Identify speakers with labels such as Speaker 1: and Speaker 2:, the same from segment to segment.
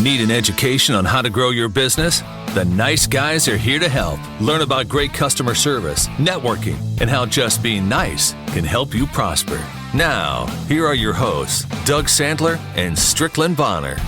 Speaker 1: Need an education on how to grow your business? The Nice Guys are here to help. Learn about great customer service, networking, and how just being nice can help you prosper. Now, here are your hosts, Doug Sandler and Strickland Bonner.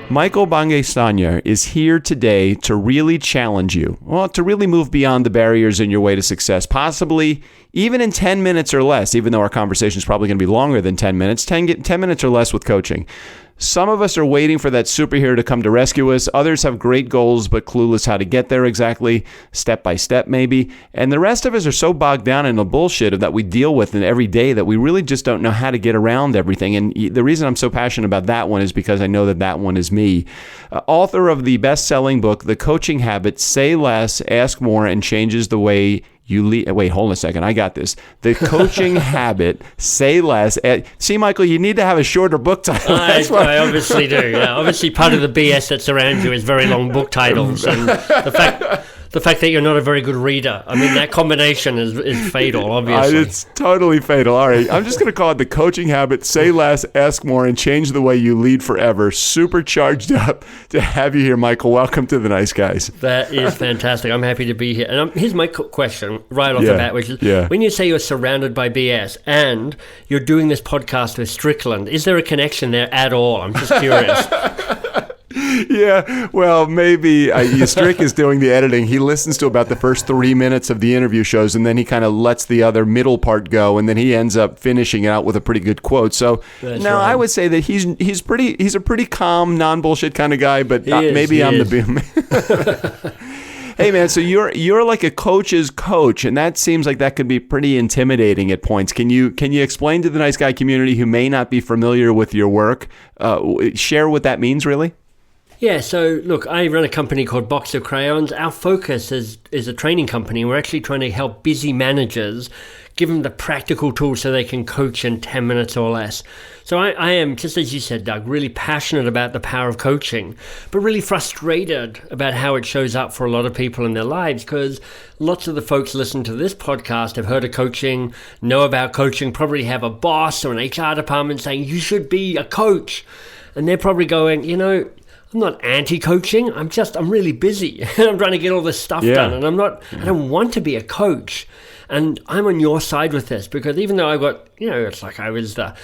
Speaker 2: Michael Bangaistanya is here today to really challenge you. Well, to really move beyond the barriers in your way to success, possibly even in 10 minutes or less, even though our conversation is probably going to be longer than 10 minutes, 10 minutes or less with coaching. Some of us are waiting for that superhero to come to rescue us. Others have great goals, but clueless how to get there exactly, step by step maybe. And the rest of us are so bogged down in the bullshit that we deal with in every day that we really just don't know how to get around everything. And the reason I'm so passionate about that one is because I know that one is me. Author of the best-selling book, The Coaching Habit, Say Less, Ask More, and Changes the Way You lead. Wait, hold on a second. I got this. The Coaching Habit, Say Less. See, Michael, you need to have a shorter book title.
Speaker 3: I obviously do. Yeah. Obviously, part of the BS that's around you is very long book titles, and the fact that you're not a very good reader. I mean, that combination is fatal, obviously.
Speaker 2: It's totally fatal. All right. I'm just going to call it The Coaching Habit, Say Less, Ask More, and Change the Way You Lead Forever. Super charged up to have you here, Michael. Welcome to the Nice Guys.
Speaker 3: That is fantastic. I'm happy to be here. And here's my question right off the bat, which is, when you say you're surrounded by BS and you're doing this podcast with Strickland, is there a connection there at all? I'm just curious.
Speaker 2: Yeah, well, maybe Strick is doing the editing. He listens to about the first 3 minutes of the interview shows, and then he kind of lets the other middle part go, and then he ends up finishing it out with a pretty good quote. So now I would say that he's a pretty calm, non-bullshit kind of guy, but maybe I'm the boom. Hey man, so you're like a coach's coach, and that seems like that could be pretty intimidating at points. Can you explain to the Nice Guy community who may not be familiar with your work, share what that means really?
Speaker 3: Yeah, so look, I run a company called Box of Crayons. Our focus is a training company. We're actually trying to help busy managers, give them the practical tools so they can coach in 10 minutes or less. So I am, just as you said, Doug, really passionate about the power of coaching, but really frustrated about how it shows up for a lot of people in their lives, because lots of the folks listening to this podcast have heard of coaching, know about coaching, probably have a boss or an HR department saying, you should be a coach. And they're probably going, I'm not anti-coaching. I'm really busy. I'm trying to get all this stuff done, and I don't want to be a coach. And I'm on your side with this, because even though I got, it's like I was the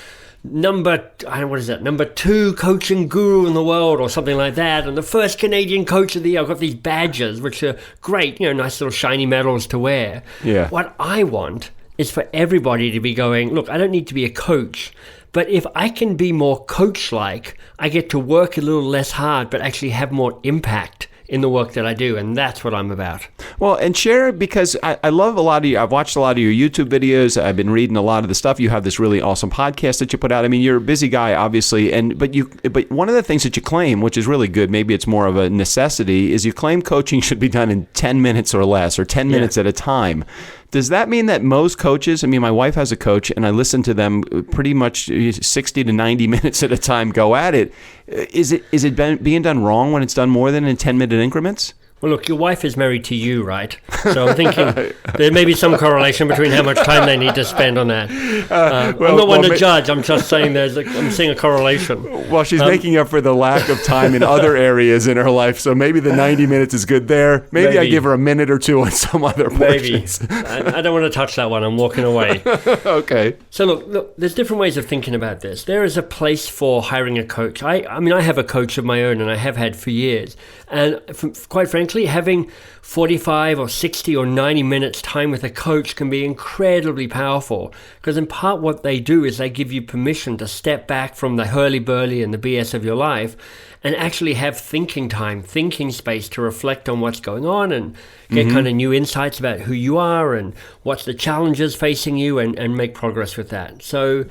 Speaker 3: number 2 coaching guru in the world or something like that, and the first Canadian coach of the year. I've got these badges, which are great, nice little shiny medals to wear. Yeah. What I want is for everybody to be going, look, I don't need to be a coach, but if I can be more coach-like, I get to work a little less hard, but actually have more impact in the work that I do, and that's what I'm about. Well,
Speaker 2: and share, because I love a lot of you. I've watched a lot of your YouTube videos. I've been reading a lot of the stuff. You have this really awesome podcast that you put out. I mean, you're a busy guy, obviously, but one of the things that you claim, which is really good, maybe it's more of a necessity, is you claim coaching should be done in 10 minutes or less, or 10 minutes at a time. Does that mean that most coaches, my wife has a coach, and I listen to them pretty much 60 to 90 minutes at a time go at it. Is it being done wrong when it's done more than in 10-minute increments?
Speaker 3: Well, look, your wife is married to you, right? So I'm thinking there may be some correlation between how much time they need to spend on that. I'm not one to judge. I'm just saying I'm seeing a correlation.
Speaker 2: Well, she's making up for the lack of time in other areas in her life, so maybe the 90 minutes is good there. Maybe I give her a minute or two on some other portions.
Speaker 3: Maybe. I don't want to touch that one. I'm walking away.
Speaker 2: Okay.
Speaker 3: So look, there's different ways of thinking about this. There is a place for hiring a coach. I have a coach of my own, and I have had for years. And quite frankly, having 45 or 60 or 90 minutes time with a coach can be incredibly powerful, because in part what they do is they give you permission to step back from the hurly-burly and the BS of your life and actually have thinking time, thinking space to reflect on what's going on and get kind of new insights about who you are and what's the challenges facing you, and make progress with that. So,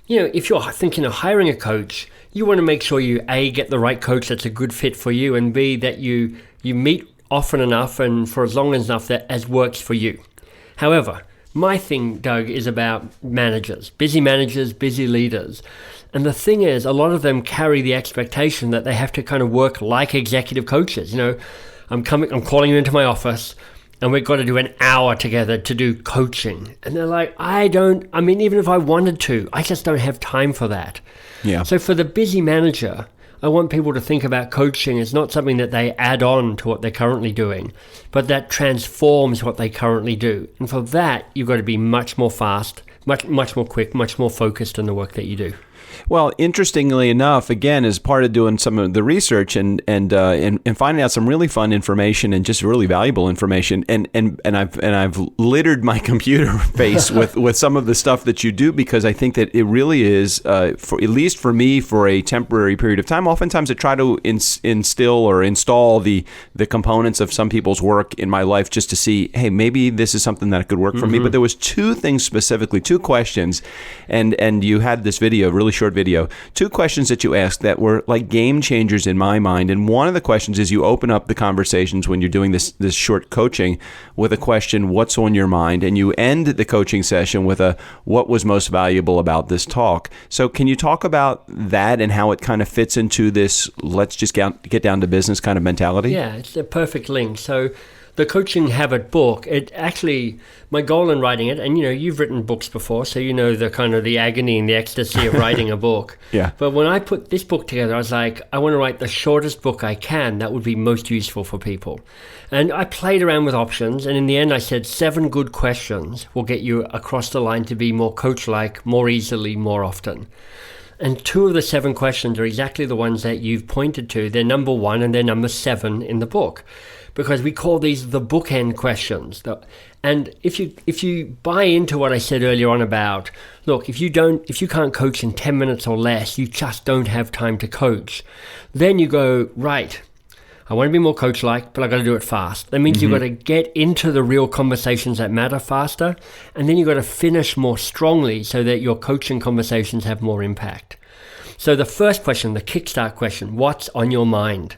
Speaker 3: if you're thinking of hiring a coach, you want to make sure you, A, get the right coach that's a good fit for you, and B, that you meet often enough and for as long enough that as works for you. However, my thing, Doug, is about managers, busy leaders. And the thing is, a lot of them carry the expectation that they have to kind of work like executive coaches. I'm calling you into my office. and we've got to do an hour together to do coaching. And they're like, even if I wanted to, I just don't have time for that.
Speaker 2: Yeah.
Speaker 3: So for the busy manager, I want people to think about coaching as not something that they add on to what they're currently doing, but that transforms what they currently do. And for that, you've got to be much more fast, much more quick, much more focused in the work that you do.
Speaker 2: Well, interestingly enough, again, as part of doing some of the research and finding out some really fun information and just really valuable information, and I've littered my computer face with some of the stuff that you do, because I think that it really is, for at least for me, for a temporary period of time. Oftentimes, I try to instill or install the components of some people's work in my life just to see, hey, maybe this is something that could work for me. But there was two things specifically, two questions, and you had this video, really short video, two questions that you asked that were like game changers in my mind. And one of the questions is, you open up the conversations when you're doing this short coaching with a question, what's on your mind? And you end the coaching session with a, what was most valuable about this talk? So can you talk about that and how it kind of fits into this, let's just get down to business kind of mentality?
Speaker 3: Yeah, it's a perfect link. So the Coaching Habit book, it actually, my goal in writing it, and you've written books before, so you know the kind of the agony and the ecstasy of writing a book.
Speaker 2: Yeah.
Speaker 3: But when I put this book together, I was like, I want to write the shortest book I can that would be most useful for people. And I played around with options, and in the end I said 7 good questions will get you across the line to be more coach-like, more easily, more often. And 2 of the 7 questions are exactly the ones that you've pointed to. They're number 1 and they're number 7 in the book, because we call these the bookend questions. And if you buy into what I said earlier on about, look, if you can't coach in 10 minutes or less, you just don't have time to coach. Then you go, right, I want to be more coach-like, but I've got to do it fast. That means you've got to get into the real conversations that matter faster, and then you've got to finish more strongly so that your coaching conversations have more impact. So the first question, the kickstart question, what's on your mind?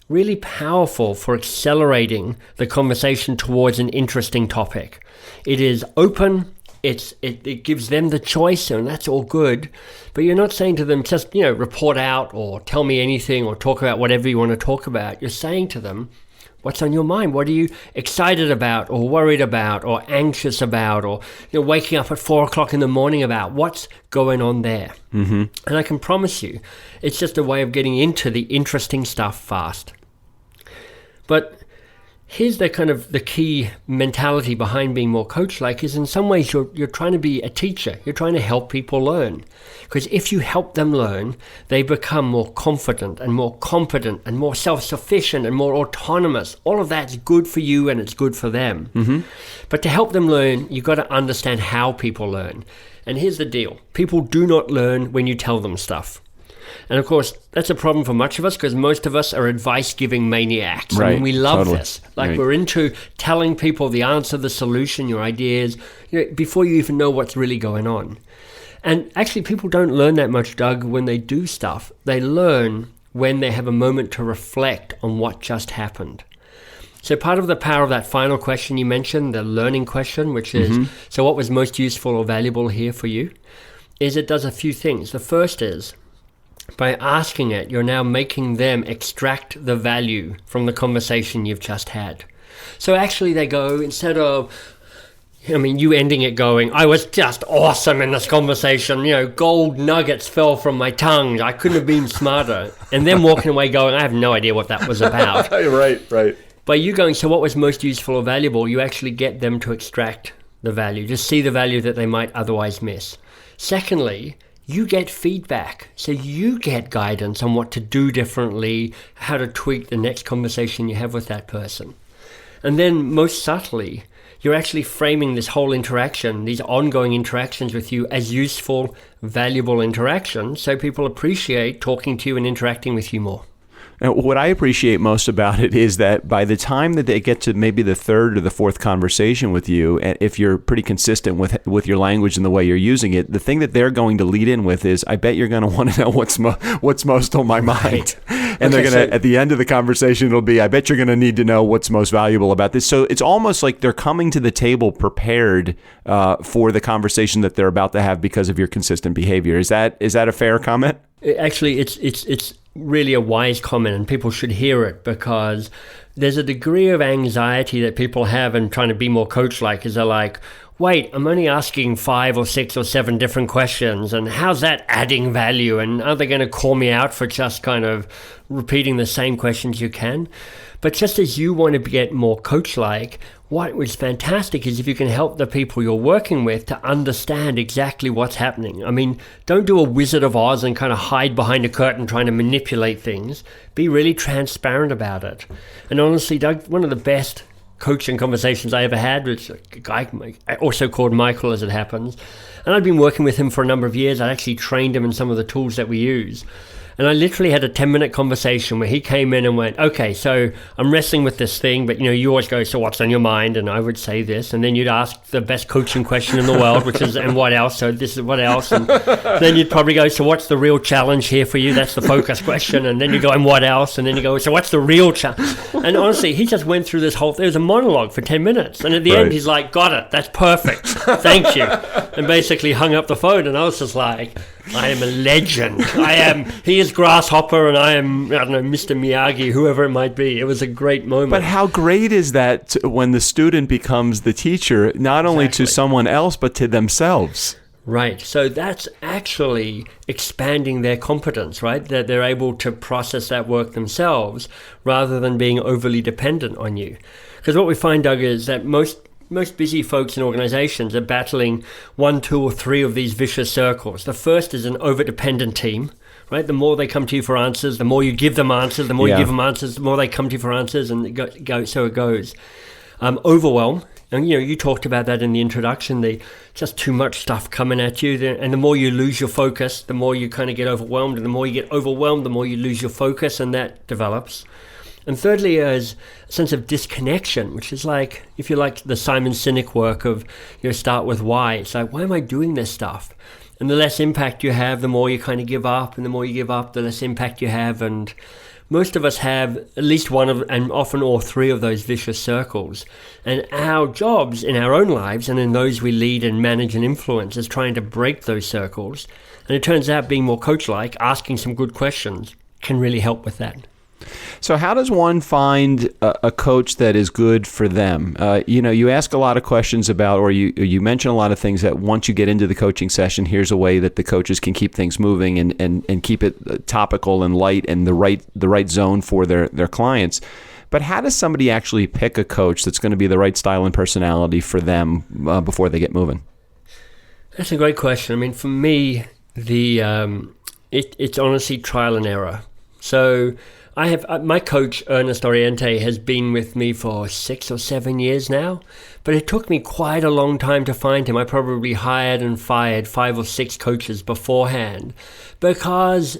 Speaker 3: Really powerful for accelerating the conversation towards an interesting topic. It is open, it gives them the choice, and that's all good, but you're not saying to them just, report out or tell me anything or talk about whatever you want to talk about. You're saying to them, what's on your mind? What are you excited about or worried about or anxious about or waking up at 4:00 in the morning about? What's going on there? And I can promise you, it's just a way of getting into the interesting stuff fast. But here's the key mentality behind being more coach-like is, in some ways you're trying to be a teacher. You're trying to help people learn. Because if you help them learn, they become more confident and more competent and more self-sufficient and more autonomous. All of that's good for you and it's good for them. But to help them learn, you've got to understand how people learn. And here's the deal. People do not learn when you tell them stuff. And of course, that's a problem for much of us, because most of us are advice-giving maniacs.
Speaker 2: Right.
Speaker 3: I mean, we love
Speaker 2: Totally.
Speaker 3: this. Like,
Speaker 2: Right.
Speaker 3: We're into telling people the answer, the solution, your ideas, before you even know what's really going on. And actually, people don't learn that much, Doug, when they do stuff. They learn when they have a moment to reflect on what just happened. So part of the power of that final question you mentioned, the learning question, which is, so what was most useful or valuable here for you, is it does a few things. The first is, by asking it, you're now making them extract the value from the conversation you've just had. So actually they go, instead of, you ending it going, I was just awesome in this conversation, gold nuggets fell from my tongue, I couldn't have been smarter. And then walking away going, I have no idea what that was about.
Speaker 2: Right.
Speaker 3: By you going, so what was most useful or valuable, you actually get them to extract the value, just see the value that they might otherwise miss. Secondly, you get feedback. So you get guidance on what to do differently, how to tweak the next conversation you have with that person. And then most subtly, you're actually framing this whole interaction, these ongoing interactions with you, as useful, valuable interactions, so people appreciate talking to you and interacting with you more.
Speaker 2: And what I appreciate most about it is that by the time that they get to maybe the 3rd or the 4th conversation with you, and if you're pretty consistent with your language and the way you're using it, the thing that they're going to lead in with is, I bet you're going to want to know what's most on my mind. Right. And they're going to, at the end of the conversation, it'll be, I bet you're going to need to know what's most valuable about this. So it's almost like they're coming to the table prepared for the conversation that they're about to have because of your consistent behavior. Is that a fair comment?
Speaker 3: Actually, it's really a wise comment, and people should hear it, because there's a degree of anxiety that people have in trying to be more coach-like, is they're like, wait, I'm only asking 5 or 6 or 7 different questions, and how's that adding value? And are they going to call me out for just kind of repeating the same questions you can? But just as you want to get more coach-like, what was fantastic is if you can help the people you're working with to understand exactly what's happening. I mean, don't do a Wizard of Oz and kind of hide behind a curtain trying to manipulate things. Be really transparent about it. And honestly, Doug, one of the best coaching conversations I ever had with a guy also called Michael, as it happens. And I'd been working with him for a number of years. I actually trained him in some of the tools that we use. And I literally had a 10-minute conversation where he came in and went, okay, so I'm wrestling with this thing, but you always go, so what's on your mind? And I would say this, and then you'd ask the best coaching question in the world, which is, and what else? So this is what else? And then you'd probably go, so what's the real challenge here for you? That's the focus question. And then you go, and what else? And then you go, so what's the real challenge? And honestly, he just went through this whole, there was a monologue for 10 minutes. And at the end, he's like, got it. That's perfect. Thank you. And basically hung up the phone. And I was just like, I am a legend. He is Grasshopper and I am, I don't know, Mr. Miyagi, whoever it might be. It was a great moment.
Speaker 2: But how great is that when the student becomes the teacher, not only to someone else, but to themselves?
Speaker 3: Right. So that's actually expanding their competence, right? That they're able to process that work themselves rather than being overly dependent on you. Because what we find, Doug, is that most busy folks in organizations are battling 1, 2, or 3 of these vicious circles. The first is an over-dependent team, right? The more they come to you for answers, the more you give them answers, the more you give them answers, the more they come to you for answers, and so it goes. Overwhelm, and you talked about that in the introduction, just too much stuff coming at you, and the more you lose your focus, the more you kind of get overwhelmed, and the more you get overwhelmed, the more you lose your focus, and that develops. And thirdly is a sense of disconnection, which is like, if you like the Simon Sinek work of, start with why. It's like, why am I doing this stuff? And the less impact you have, the more you kind of give up. And the more you give up, the less impact you have. And most of us have at least one of, and often all 3 of those vicious circles. And our jobs in our own lives and in those we lead and manage and influence is trying to break those circles. And it turns out being more coach-like, asking some good questions, can really help with that.
Speaker 2: So how does one find a coach that is good for them? You ask a lot of questions about, or you mention a lot of things that once you get into the coaching session, here's a way that the coaches can keep things moving and keep it topical and light and the right zone for their clients. But how does somebody actually pick a coach that's going to be the right style and personality for them before they get moving?
Speaker 3: That's a great question. I mean, for me, it's honestly trial and error. So I have my coach, Ernest Oriente, has been with me for 6 or 7 years now, but it took me quite a long time to find him. I probably hired and fired 5 or 6 coaches beforehand because,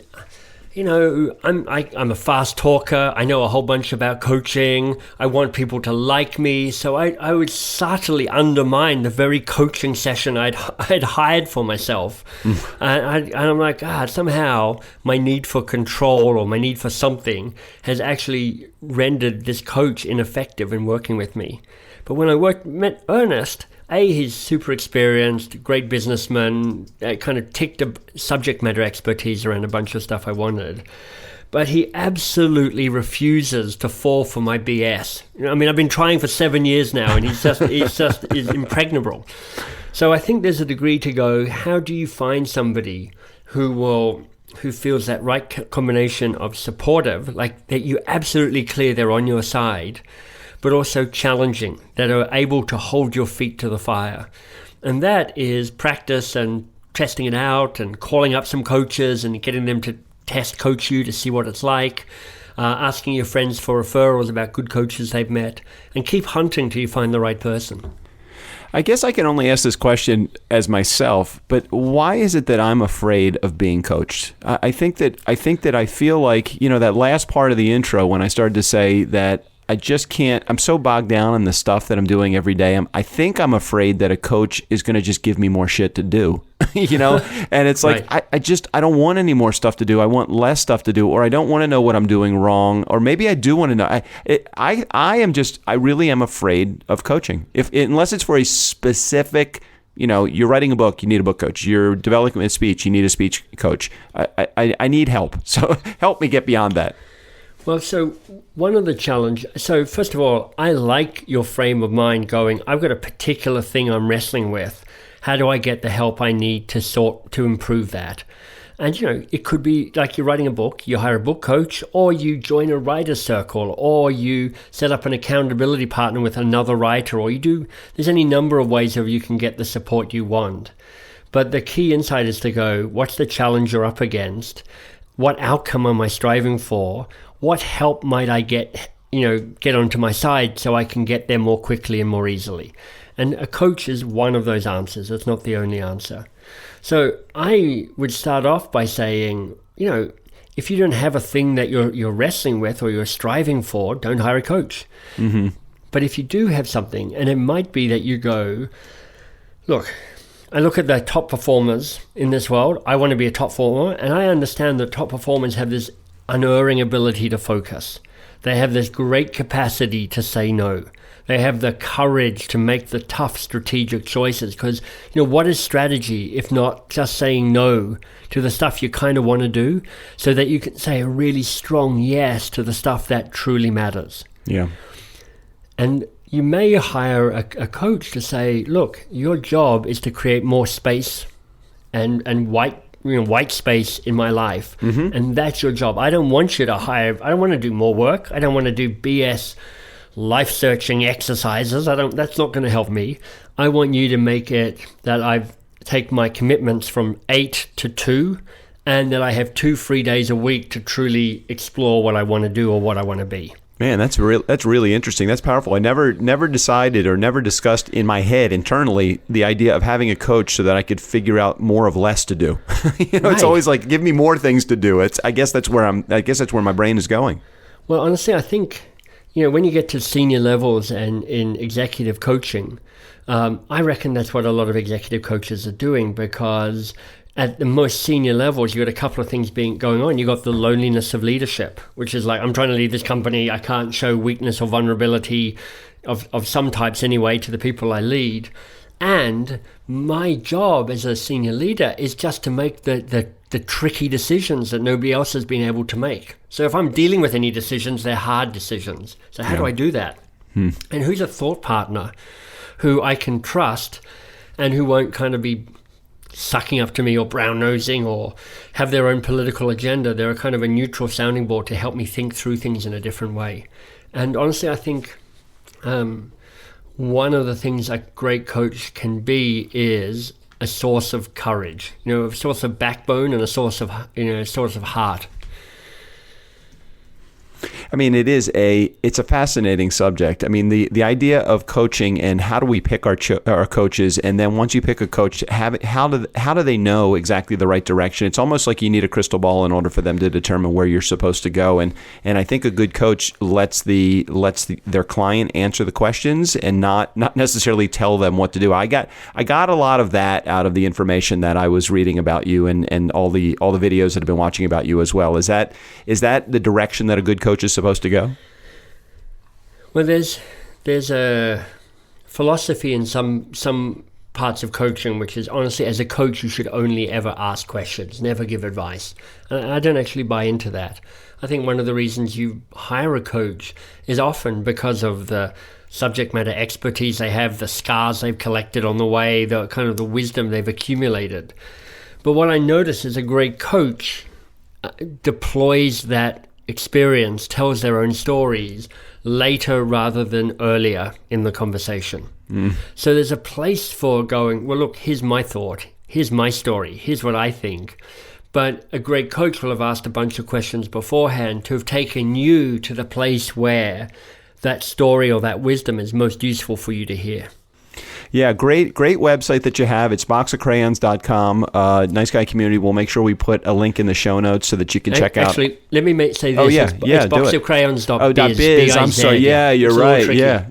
Speaker 3: I'm a fast talker. I know a whole bunch about coaching. I want people to like me, so I would subtly undermine the very coaching session I'd hired for myself. And I'm like, somehow my need for control or my need for something has actually rendered this coach ineffective in working with me. But when I met Ernest, he's super experienced, great businessman, kind of ticked a subject matter expertise around a bunch of stuff I wanted. But he absolutely refuses to fall for my BS. I've been trying for 7 years now, and he's impregnable. So I think there's a degree to go, how do you find somebody who feels that right combination of supportive, like that you're absolutely clear they're on your side, but also challenging, that are able to hold your feet to the fire. And that is practice and testing it out and calling up some coaches and getting them to test coach you to see what it's like, asking your friends for referrals about good coaches they've met, and keep hunting till you find the right person.
Speaker 2: I guess I can only ask this question as myself, but why is it that I'm afraid of being coached? I think that I feel like, that last part of the intro when I started to say that I just can't, I'm so bogged down in the stuff that I'm doing every day. I think I'm afraid that a coach is going to just give me more shit to do, and it's like, right. I don't want any more stuff to do. I want less stuff to do, or I don't want to know what I'm doing wrong, or maybe I do want to know. I really am afraid of coaching unless it's for a specific you're writing a book, you need a book coach. You're developing a speech, you need a speech coach. I need help. So help me get beyond that.
Speaker 3: Well, so one of the challenge. So first of all, I like your frame of mind going, I've got a particular thing I'm wrestling with. How do I get the help I need to improve that? And, it could be like you're writing a book, you hire a book coach, or you join a writer's circle, or you set up an accountability partner with another writer, or there's any number of ways that you can get the support you want. But the key insight is to go, what's the challenge you're up against? What outcome am I striving for? What help might I get onto my side so I can get there more quickly and more easily? And a coach is one of those answers. It's not the only answer. So I would start off by saying, if you don't have a thing that you're wrestling with or you're striving for, don't hire a coach. Mm-hmm. But if you do have something, and it might be that you go, look, I look at the top performers in this world. I want to be a top performer, and I understand that top performers have this unerring ability to focus. They have this great capacity to say no. They have the courage to make the tough strategic choices because, what is strategy if not just saying no to the stuff you kind of want to do so that you can say a really strong yes to the stuff that truly matters. Yeah. And you may hire a coach to say, look, your job is to create more space and white space in my life. Mm-hmm. And that's your job. I don't want you to hire, I don't want to do more work. I don't want to do BS life-searching exercises. That's not going to help me. I want you to make it that I take my commitments from 8 to 2 and that I have 2 free days a week to truly explore what I want to do or what I want to be.
Speaker 2: Man, that's really interesting. That's powerful. I never decided or never discussed in my head internally the idea of having a coach so that I could figure out more of less to do. Right. It's always like, give me more things to do. I guess that's where my brain is going.
Speaker 3: Well, honestly, I think when you get to senior levels and in executive coaching, I reckon that's what a lot of executive coaches are doing because at the most senior levels, you got a couple of things going on. You got the loneliness of leadership, which is like, I'm trying to lead this company. I can't show weakness or vulnerability of some types anyway to the people I lead. And my job as a senior leader is just to make the tricky decisions that nobody else has been able to make. So if I'm dealing with any decisions, they're hard decisions. So how do I do that? And who's a thought partner who I can trust and who won't kind of be sucking up to me or brown-nosing or have their own political agenda? They're a kind of a neutral sounding board to help me think through things in a different way. And honestly, I think one of the things a great coach can be is a source of courage, a source of backbone and a source of heart.
Speaker 2: I mean, it's a fascinating subject. I mean, the idea of coaching and how do we pick our coaches, and then once you pick a coach, how do they know exactly the right direction? It's almost like you need a crystal ball in order for them to determine where you're supposed to go. And I think a good coach lets their client answer the questions and not necessarily tell them what to do. I got a lot of that out of the information that I was reading about you and all the videos that I've been watching about you as well. Is that the direction that a good coach is supposed to go?
Speaker 3: Well, there's a philosophy in some parts of coaching, which is honestly, as a coach, you should only ever ask questions, never give advice. And I don't actually buy into that. I think one of the reasons you hire a coach is often because of the subject matter expertise they have, the scars they've collected on the way, the kind of the wisdom they've accumulated. But what I notice is a great coach deploys that experience, tells their own stories later rather than earlier in the conversation. So there's a place for going, well, look, here's my thought, here's my story, here's what I think. But a great coach will have asked a bunch of questions beforehand to have taken you to the place where that story or that wisdom is most useful for you to hear.
Speaker 2: Yeah, great website that you have. It's boxofcrayons.com. Nice Guy Community. We'll make sure we put a link in the show notes so that you can check out.
Speaker 3: Actually, let me say this.
Speaker 2: Oh, yeah,
Speaker 3: it's boxofcrayons.biz.
Speaker 2: Oh, .biz. I'm sorry. Yeah, you're right. Yeah.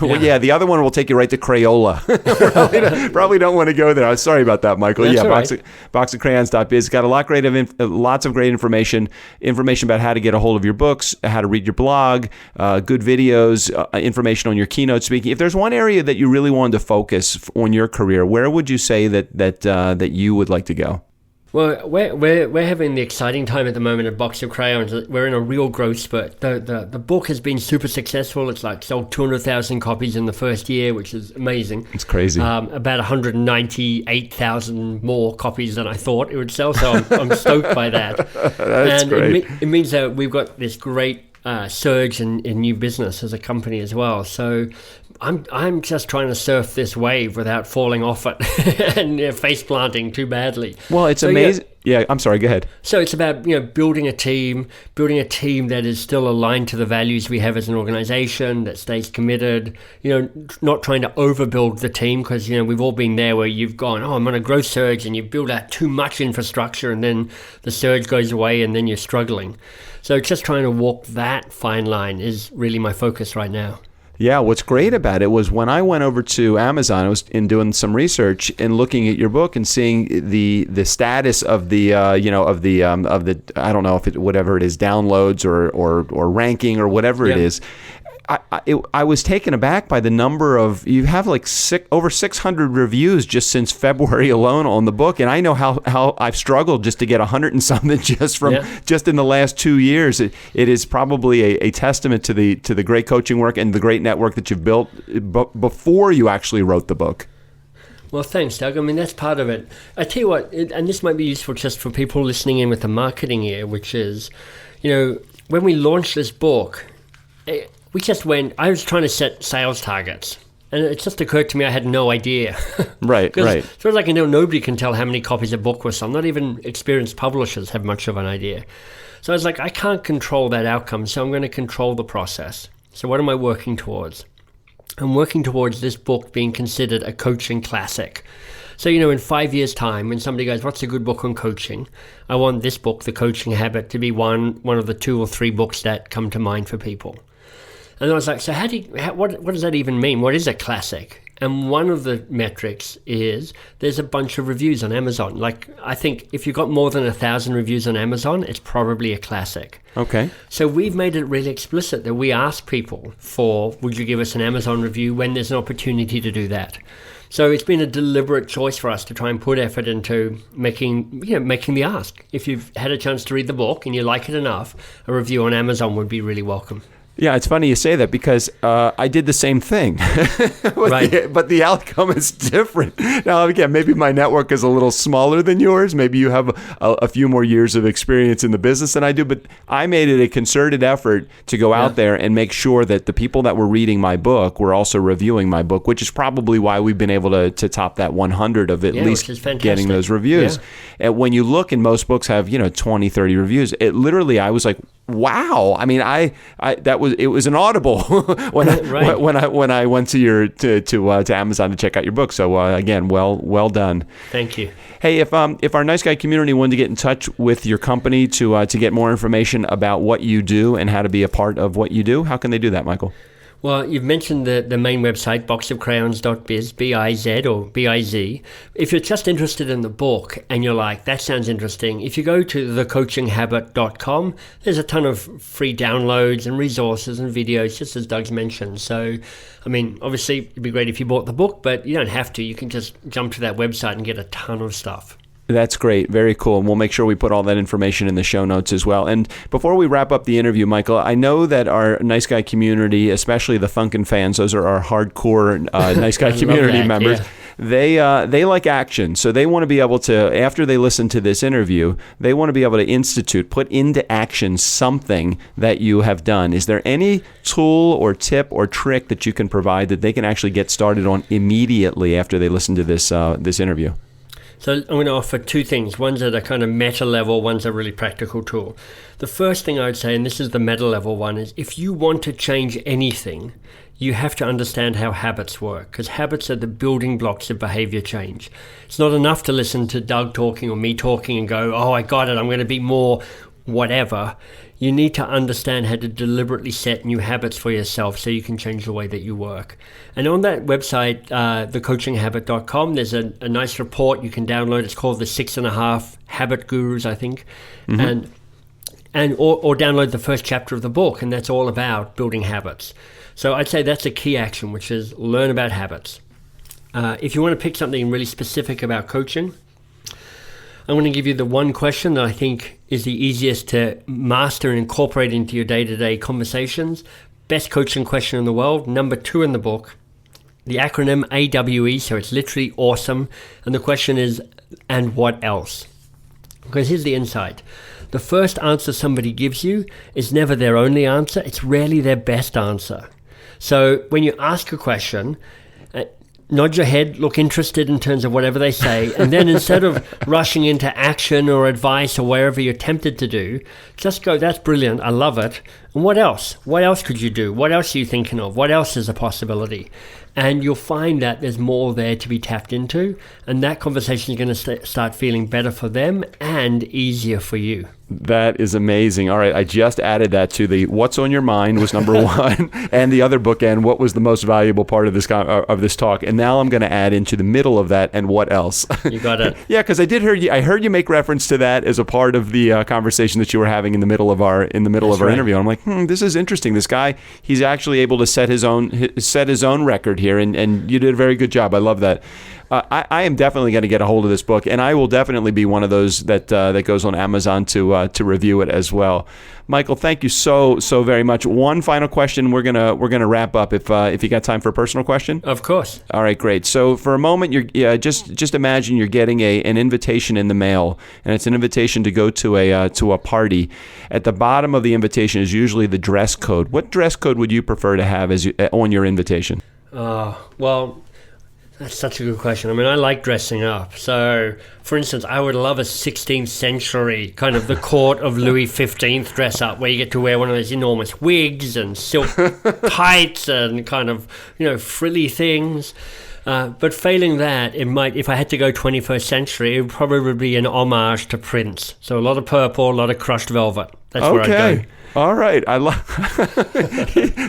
Speaker 2: Well, yeah, the other one will take you right to Crayola. probably don't want to go there. I'm sorry about that, Michael.
Speaker 3: That's
Speaker 2: boxofcrayons.biz. It's got a lot lots of great information about how to get a hold of your books, how to read your blog, good videos, information on your keynote speaking. If there's one area that you really wanted to focus focus on your career, where would you say that you would like to go?
Speaker 3: Well, we're having the exciting time at the moment at Box of Crayons. We're in a real growth spurt. The book has been super successful. It's like sold 200,000 copies in the first year, which is amazing.
Speaker 2: It's crazy.
Speaker 3: About 198,000 more copies than I thought it would sell. So I'm stoked by that.
Speaker 2: That's great.
Speaker 3: It means that we've got this great surge in new business as a company as well. So I'm just trying to surf this wave without falling off it and face planting too badly.
Speaker 2: Well, it's amazing. Yeah, I'm sorry. Go ahead.
Speaker 3: So it's about building a team that is still aligned to the values we have as an organization, that stays committed. Not trying to overbuild the team, because we've all been there where you've gone, I'm on a growth surge, and you build out too much infrastructure, and then the surge goes away, and then you're struggling. So just trying to walk that fine line is really my focus right now.
Speaker 2: Yeah, what's great about it was when I went over to Amazon, I was doing some research and looking at your book and seeing the status of the I don't know if whatever it is, downloads or ranking or whatever it is. I was taken aback by the number of, you have like over 600 reviews just since February alone on the book, and I know how I've struggled just to get 100 and something just in the last 2 years. It is probably a testament to the great coaching work and the great network that you've built before you actually wrote the book.
Speaker 3: Well, thanks, Doug. I mean, that's part of it. I tell you what, and this might be useful just for people listening in with the marketing ear, which is, when we launched this book, I was trying to set sales targets, and it just occurred to me I had no idea.
Speaker 2: Right.
Speaker 3: So it's like nobody can tell how many copies a book was sold. Not even experienced publishers have much of an idea. So I was like, I can't control that outcome, so I'm going to control the process. So what am I working towards? I'm working towards this book being considered a coaching classic. So, in 5 years' time, when somebody goes, what's a good book on coaching? I want this book, The Coaching Habit, to be one of the 2 or 3 books that come to mind for people. And I was like, so what does that even mean? What is a classic? And one of the metrics is there's a bunch of reviews on Amazon. Like, I think if you've got more than 1,000 reviews on Amazon, it's probably a classic.
Speaker 2: Okay.
Speaker 3: So we've made it really explicit that we ask people would you give us an Amazon review when there's an opportunity to do that? So it's been a deliberate choice for us to try and put effort into making the ask. If you've had a chance to read the book and you like it enough, a review on Amazon would be really welcome.
Speaker 2: Yeah, it's funny you say that because I did the same thing,
Speaker 3: Right.
Speaker 2: But the outcome is different. Now, again, maybe my network is a little smaller than yours. Maybe you have a few more years of experience in the business than I do, but I made it a concerted effort to go out there and make sure that the people that were reading my book were also reviewing my book, which is probably why we've been able to top that 100 of at least getting those reviews.
Speaker 3: Yeah.
Speaker 2: And when you look, and most books have 20, 30 reviews, I was like, wow. I mean, it was an audible when I went to Amazon to check out your book. So again, well done.
Speaker 3: Thank you.
Speaker 2: Hey, if our Nice Guy community wanted to get in touch with your company to get more information about what you do and how to be a part of what you do, how can they do that, Michael?
Speaker 3: Well, you've mentioned the main website, boxofcrayons.biz, B-I-Z or B-I-Z. If you're just interested in the book and you're like, that sounds interesting, if you go to thecoachinghabit.com, there's a ton of free downloads and resources and videos, just as Doug's mentioned. So, I mean, obviously, it'd be great if you bought the book, but you don't have to. You can just jump to that website and get a ton of stuff.
Speaker 2: That's great. Very cool. And we'll make sure we put all that information in the show notes as well. And before we wrap up the interview, Michael, I know that our Nice Guy community, especially the FunkNfans, those are our hardcore Nice Guy community members. Yeah. They like action. So they want to be able to, after they listen to this interview, they want to be able to put into action something that you have done. Is there any tool or tip or trick that you can provide that they can actually get started on immediately after they listen to this interview?
Speaker 3: So I'm going to offer 2 things. One's at a kind of meta level, one's a really practical tool. The first thing I would say, and this is the meta level one, is if you want to change anything, you have to understand how habits work, because habits are the building blocks of behavior change. It's not enough to listen to Doug talking or me talking and go, oh, I got it, I'm going to be more whatever. You need to understand how to deliberately set new habits for yourself so you can change the way that you work. And on that website, thecoachinghabit.com, there's a nice report you can download. It's called the 6.5 Habit Gurus, I think. Mm-hmm. Or download the first chapter of the book, and that's all about building habits. So I'd say that's a key action, which is learn about habits. if you want to pick something really specific about coaching, I'm going to give you the one question that I think is the easiest to master and incorporate into your day-to-day conversations. Best coaching question in the world, number 2 in the book. The acronym AWE, so it's literally awesome. And the question is, and what else? Because here's the insight. The first answer somebody gives you is never their only answer. It's rarely their best answer. So when you ask a question, nod your head, look interested in terms of whatever they say, and then instead of rushing into action or advice or wherever you're tempted to do, just go, that's brilliant, I love it. And what else? What else could you do? What else are you thinking of? What else is a possibility? And you'll find that there's more there to be tapped into, and that conversation is going to start feeling better for them and easier for you.
Speaker 2: That is amazing. All right, I just added that to the what's on your mind was number 1, and the other bookend, what was the most valuable part of this talk, and now I'm going to add into the middle of that, and what else?
Speaker 3: You got it.
Speaker 2: Yeah, because I heard you make reference to that as a part of the conversation that you were having in the middle of our interview. And I'm like, this is interesting. This guy, he's actually able to set his own record here, and you did a very good job. I love that. I am definitely going to get a hold of this book, and I will definitely be one of those that goes on Amazon to review it as well. Michael, thank you so very much. One final question. We're gonna wrap up. If you got time for a personal question.
Speaker 3: Of course.
Speaker 2: All right, great. So for a moment, just imagine you're getting an invitation in the mail, and it's an invitation to go to a party. At the bottom of the invitation is usually the dress code. What dress code would you prefer to have on your invitation?
Speaker 3: Well, that's such a good question. I mean, I like dressing up. So, for instance, I would love a 16th century, kind of the court of Louis XV dress up, where you get to wear one of those enormous wigs and silk tights and kind of, frilly things. But failing that, if I had to go 21st century, it would probably be an homage to Prince. So a lot of purple, a lot of crushed velvet. That's where I'd go.
Speaker 2: All right. I love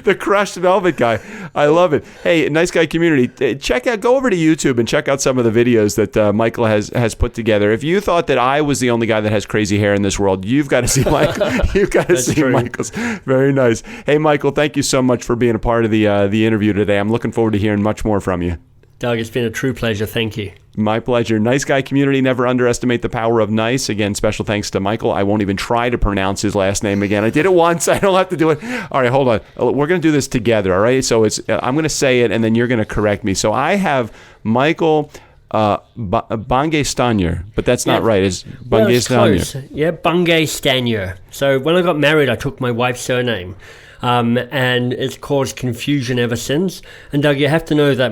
Speaker 2: the crushed velvet guy. I love it. Hey, Nice Guy community, go over to YouTube and check out some of the videos that Michael has put together. If you thought that I was the only guy that has crazy hair in this world, you've got to see Michael. You've got to see true. Michael's. Very nice. Hey, Michael, thank you so much for being a part of the interview today. I'm looking forward to hearing much more from you.
Speaker 3: Doug, it's been a true pleasure. Thank you.
Speaker 2: My pleasure. Nice Guy community, never underestimate the power of nice. Again, special thanks to Michael. I won't even try to pronounce his last name again. I did it once. I don't have to do it. All right, hold on. We're going to do this together, all right? So I'm going to say it, and then you're going to correct me. So I have Michael Bangay Stanier, but that's not right. It's Bangay Stanier.
Speaker 3: Yeah, Bangay Stanier. So when I got married, I took my wife's surname. And it's caused confusion ever since. And Doug, you have to know that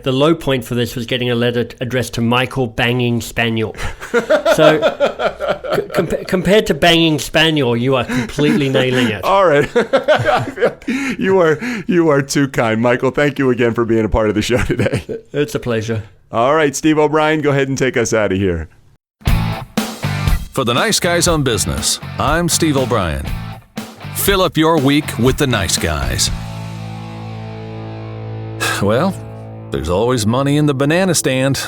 Speaker 3: the low point for this was getting a letter addressed to Michael Banging Spaniel. So compared to Banging Spaniel, you are completely nailing it.
Speaker 2: All right. You are too kind. Michael, thank you again for being a part of the show today.
Speaker 3: It's a pleasure.
Speaker 2: All right, Steve O'Brien, go ahead and take us out of here.
Speaker 1: For the Nice Guys on Business, I'm Steve O'Brien. Fill up your week with the Nice Guys. Well, there's always money in the banana stand.